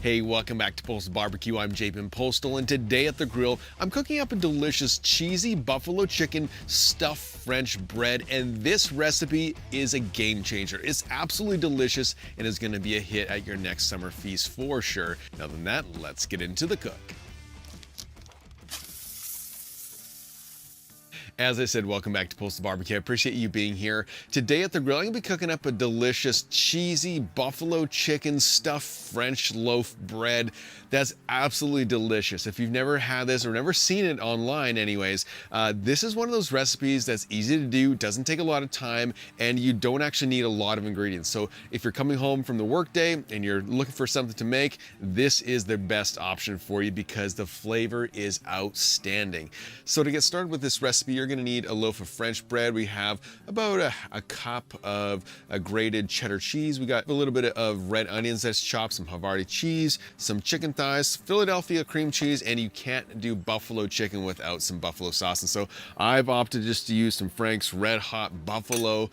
Hey, welcome back to Postal Barbecue. I'm Jabin Postal, and today at the grill, I'm cooking up a delicious cheesy buffalo chicken stuffed French bread, and this recipe is a game changer. It's absolutely delicious and is gonna be a hit at your next summer feast for sure. Now than that, let's get into the cook. As I said, welcome back to Postal Barbecue. I appreciate you being here. Today at the grill, I'm gonna be cooking up a delicious cheesy buffalo chicken stuffed French loaf bread. That's absolutely delicious. If you've never had this or never seen it online anyways, this is one of those recipes that's easy to do, doesn't take a lot of time, and you don't actually need a lot of ingredients. So if you're coming home from the workday and you're looking for something to make, this is the best option for you because the flavor is outstanding. So to get started with this recipe, you're gonna need a loaf of French bread. We have about a cup of grated cheddar cheese. We got a little bit of red onions that's chopped, some Havarti cheese, some chicken thighs, Philadelphia cream cheese, and you can't do buffalo chicken without some buffalo sauce. And so I've opted just to use some Frank's Red Hot Buffalo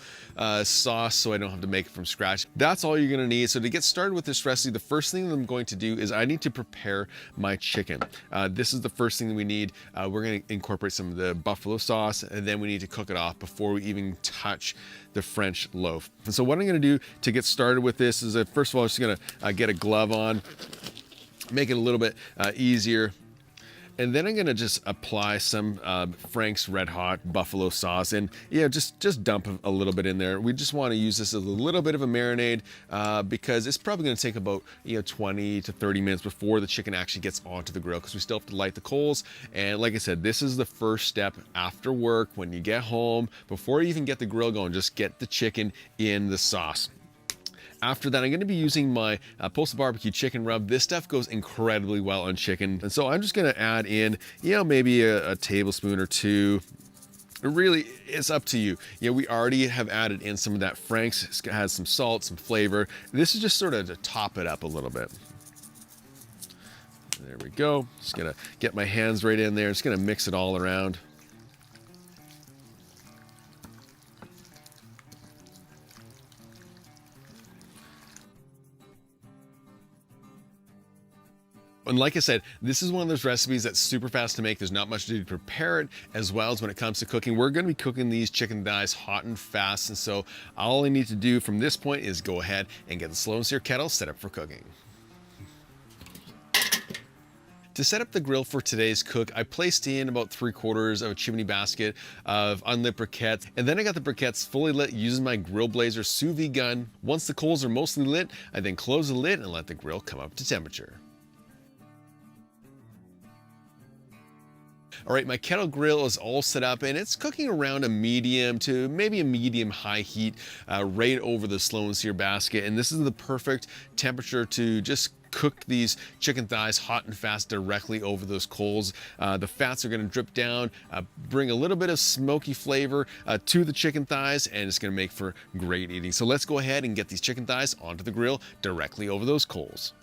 sauce so I don't have to make it from scratch. That's all you're gonna need. So to get started with this recipe, the first thing that I'm going to do is I need to prepare my chicken. This is the first thing that we need. We're gonna incorporate some of the buffalo sauce, and then we need to cook it off before we even touch the French loaf. And so what I'm gonna do to get started with this is that first of all, I'm just gonna get a glove on, make it a little bit easier. And then I'm gonna just apply some Frank's Red Hot Buffalo sauce, and yeah, just dump a little bit in there. We just want to use this as a little bit of a marinade because it's probably gonna take about 20 to 30 minutes before the chicken actually gets onto the grill because we still have to light the coals. And like I said, this is the first step after work when you get home. Before you even get the grill going, just get the chicken in the sauce. After that, I'm gonna be using my Postal Barbecue chicken rub. This stuff goes incredibly well on chicken. And so I'm just gonna add in, maybe a tablespoon or two. Really, it's up to you. We already have added in some of that Frank's. It has some salt, some flavor. This is just sort of to top it up a little bit. There we go. Just gonna get my hands right in there. Just gonna mix it all around. And like I said, this is one of those recipes that's super fast to make. There's not much to do to prepare it, as well as when it comes to cooking. We're gonna be cooking these chicken thighs hot and fast. And so all I need to do from this point is go ahead and get the slow and sear kettle set up for cooking. To set up the grill for today's cook, I placed in about 3/4 of a chimney basket of unlit briquettes, and then I got the briquettes fully lit using my Grill Blazer sous vide gun. Once the coals are mostly lit, I then close the lid and let the grill come up to temperature. All right, my kettle grill is all set up and it's cooking around a medium to maybe a medium high heat right over the slow and sear basket. And this is the perfect temperature to just cook these chicken thighs hot and fast directly over those coals. The fats are gonna drip down, bring a little bit of smoky flavor to the chicken thighs, and it's gonna make for great eating. So let's go ahead and get these chicken thighs onto the grill directly over those coals.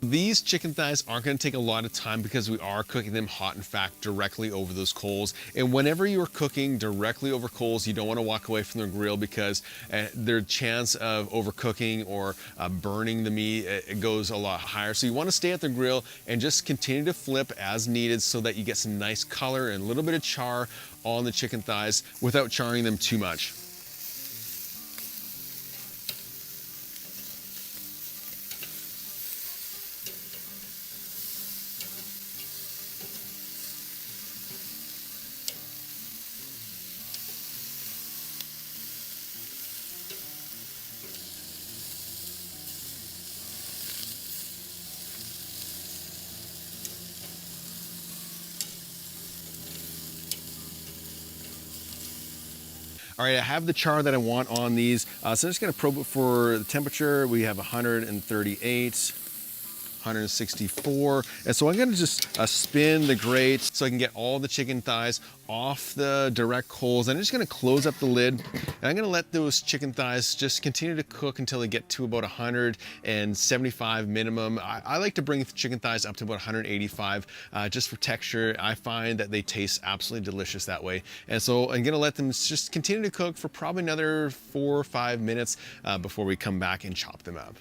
These chicken thighs aren't going to take a lot of time because we are cooking them hot and fast directly over those coals. And whenever you're cooking directly over coals, you don't want to walk away from the grill because their chance of overcooking or burning the meat it goes a lot higher. So you want to stay at the grill and just continue to flip as needed so that you get some nice color and a little bit of char on the chicken thighs without charring them too much. All right, I have the char that I want on these. So I'm just gonna probe it for the temperature. We have 138. 164. And so I'm gonna just spin the grate so I can get all the chicken thighs off the direct coals. I'm just gonna close up the lid, and I'm gonna let those chicken thighs just continue to cook until they get to about 175 minimum. I like to bring the chicken thighs up to about 185 just for texture. I find that they taste absolutely delicious that way. And so I'm gonna let them just continue to cook for probably another 4 or 5 minutes before we come back and chop them up.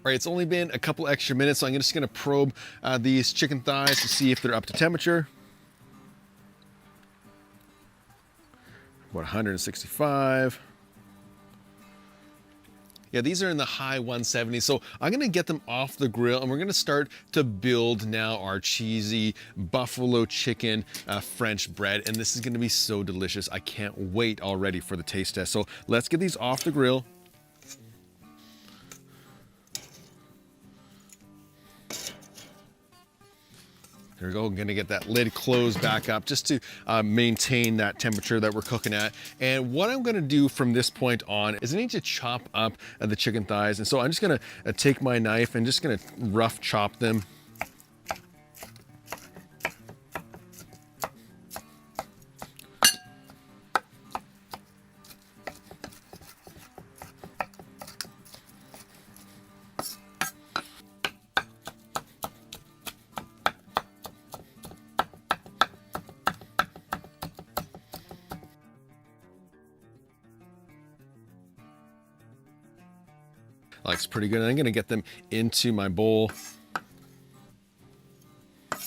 All right, it's only been a couple extra minutes, so I'm just gonna probe these chicken thighs to see if they're up to temperature. About 165. Yeah, these are in the high 170s. So I'm gonna get them off the grill, and we're gonna start to build now our cheesy buffalo chicken French bread. And this is gonna be so delicious. I can't wait already for the taste test. So let's get these off the grill. There we go, I'm gonna get that lid closed back up just to maintain that temperature that we're cooking at. And what I'm gonna do from this point on is I need to chop up the chicken thighs. And so I'm just gonna take my knife and just gonna rough chop them. Looks pretty good. I'm gonna get them into my bowl. All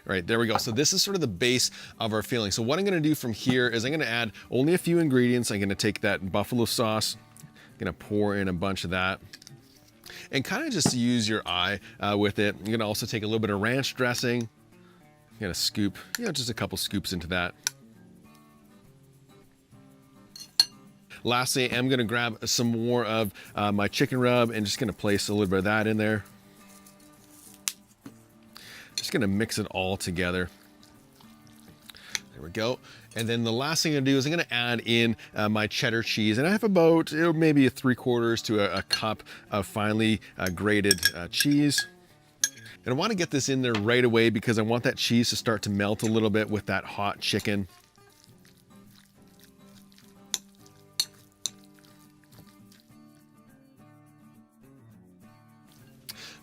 right, there we go. So this is sort of the base of our filling. So what I'm gonna do from here is I'm gonna add only a few ingredients. I'm gonna take that buffalo sauce, I'm gonna pour in a bunch of that, and kind of just use your eye with it. I'm gonna also take a little bit of ranch dressing. I'm gonna scoop, just a couple scoops into that. Lastly, I'm gonna grab some more of my chicken rub and just gonna place a little bit of that in there. Just gonna mix it all together. There we go. And then the last thing I'm gonna do is I'm gonna add in my cheddar cheese. And I have about maybe 3/4 to a cup of finely grated cheese. And I wanna get this in there right away because I want that cheese to start to melt a little bit with that hot chicken.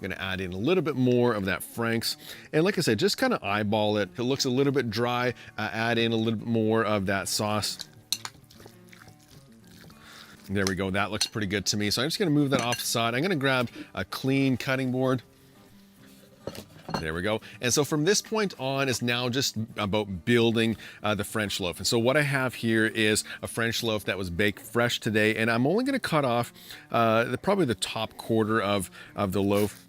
I'm gonna add in a little bit more of that Frank's. And like I said, just kind of eyeball it. If it looks a little bit dry, add in a little bit more of that sauce. There we go, that looks pretty good to me. So I'm just gonna move that off the side. I'm gonna grab a clean cutting board. There we go. And so from this point on is now just about building the French loaf. And so what I have here is a French loaf that was baked fresh today, and I'm only gonna cut off probably the top quarter of the loaf.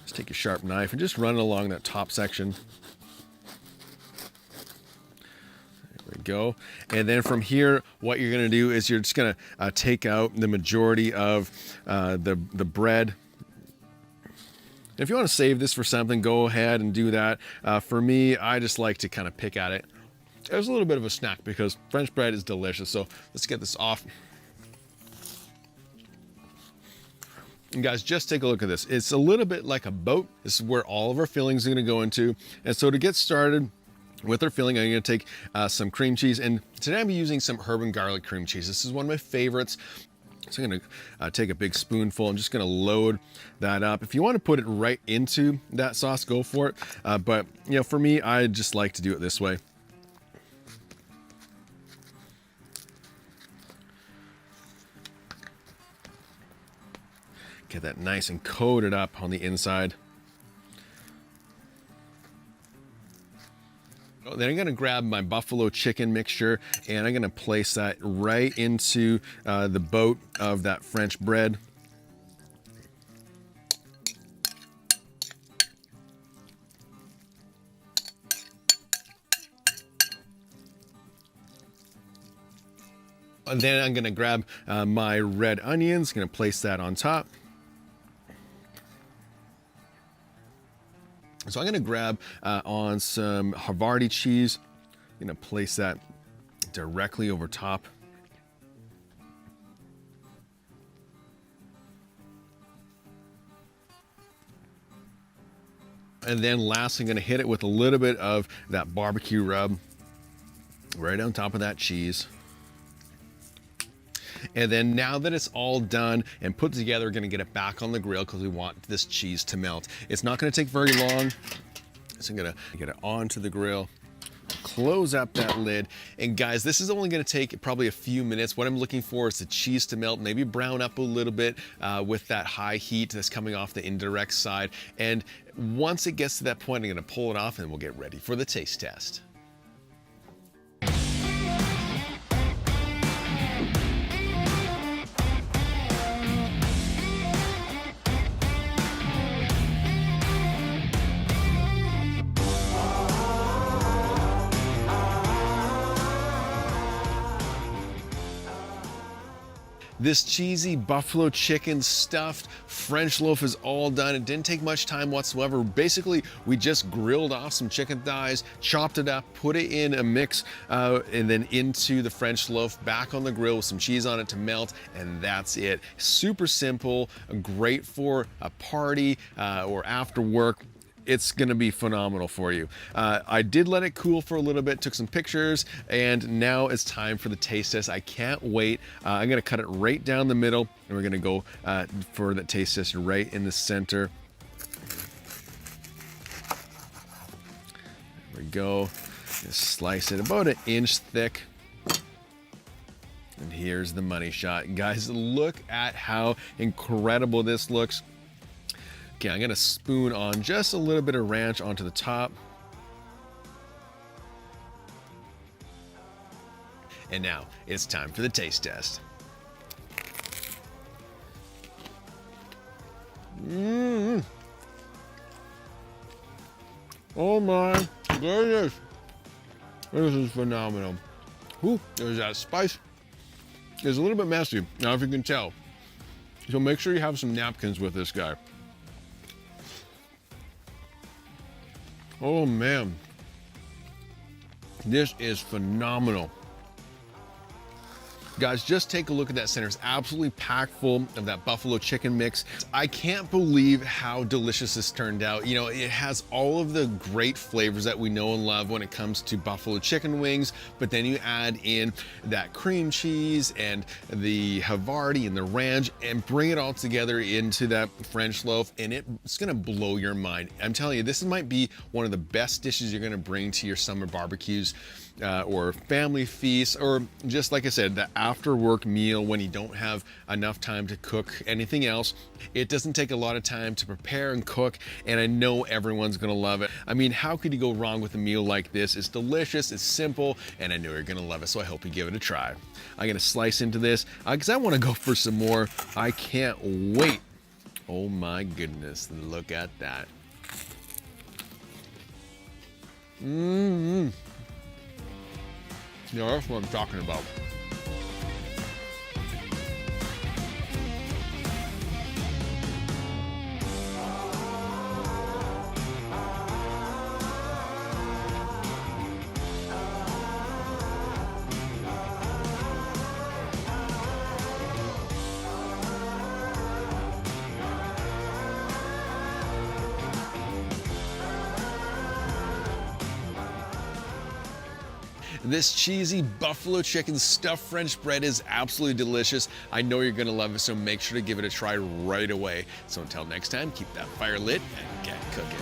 Just take a sharp knife and just run it along that top section. There we go. And then from here, what you're gonna do is you're just gonna take out the majority of the bread. If you want to save this for something, go ahead and do that. For me, I just like to kind of pick at it. It was a little bit of a snack because French bread is delicious. So let's get this off. And guys, just take a look at this. It's a little bit like a boat. This is where all of our fillings are going to go into. And so to get started with our filling, I'm going to take some cream cheese. And today I'm using some herb and garlic cream cheese. This is one of my favorites. So I'm gonna take a big spoonful. I'm just gonna load that up. If you want to put it right into that sauce, go for it. But for me, I just like to do it this way. Get that nice and coated up on the inside. Then I'm gonna grab my buffalo chicken mixture and I'm gonna place that right into the boat of that French bread. And then I'm gonna grab my red onions, gonna place that on top. So I'm gonna grab on some Havarti cheese. I'm gonna place that directly over top. And then lastly, I'm gonna hit it with a little bit of that barbecue rub right on top of that cheese. And then now that it's all done and put together, we're gonna get it back on the grill because we want this cheese to melt. It's not gonna take very long. So I'm gonna get it onto the grill, close up that lid. And guys, this is only gonna take probably a few minutes. What I'm looking for is the cheese to melt, maybe brown up a little bit with that high heat that's coming off the indirect side. And once it gets to that point, I'm gonna pull it off and we'll get ready for the taste test. This cheesy buffalo chicken stuffed French loaf is all done. It didn't take much time whatsoever. Basically, we just grilled off some chicken thighs, chopped it up, put it in a mix, and then into the French loaf, back on the grill with some cheese on it to melt, and that's it. Super simple, great for a party or after work. It's gonna be phenomenal for you. I did let it cool for a little bit, took some pictures, and now it's time for the taste test. I can't wait. I'm gonna cut it right down the middle, and we're gonna go for the taste test right in the center. There we go. Just slice it about an inch thick. And here's the money shot. Guys, look at how incredible this looks. Okay, I'm gonna spoon on just a little bit of ranch onto the top. And now it's time for the taste test. Oh my goodness. This is phenomenal. Whew, there's that spice. It's a little bit messy, now if you can tell. So make sure you have some napkins with this guy. Oh man, this is phenomenal. Guys, just take a look at that center. It's absolutely packed full of that buffalo chicken mix. I can't believe how delicious this turned out. You know, it has all of the great flavors that we know and love when it comes to buffalo chicken wings, but then you add in that cream cheese and the Havarti and the ranch and bring it all together into that French loaf, and it's gonna blow your mind. I'm telling you, this might be one of the best dishes you're gonna bring to your summer barbecues or family feasts, or just like I said, the after work meal when you don't have enough time to cook anything else. It doesn't take a lot of time to prepare and cook, and I know everyone's gonna love it. I mean, how could you go wrong with a meal like this? It's delicious, it's simple, and I know you're gonna love it, so I hope you give it a try. I'm gonna slice into this because I wanna go for some more. I can't wait. Oh my goodness, look at that. Yeah, that's what I'm talking about. This cheesy buffalo chicken stuffed French bread is absolutely delicious. I know you're gonna love it, so make sure to give it a try right away. So until next time, keep that fire lit and get cooking.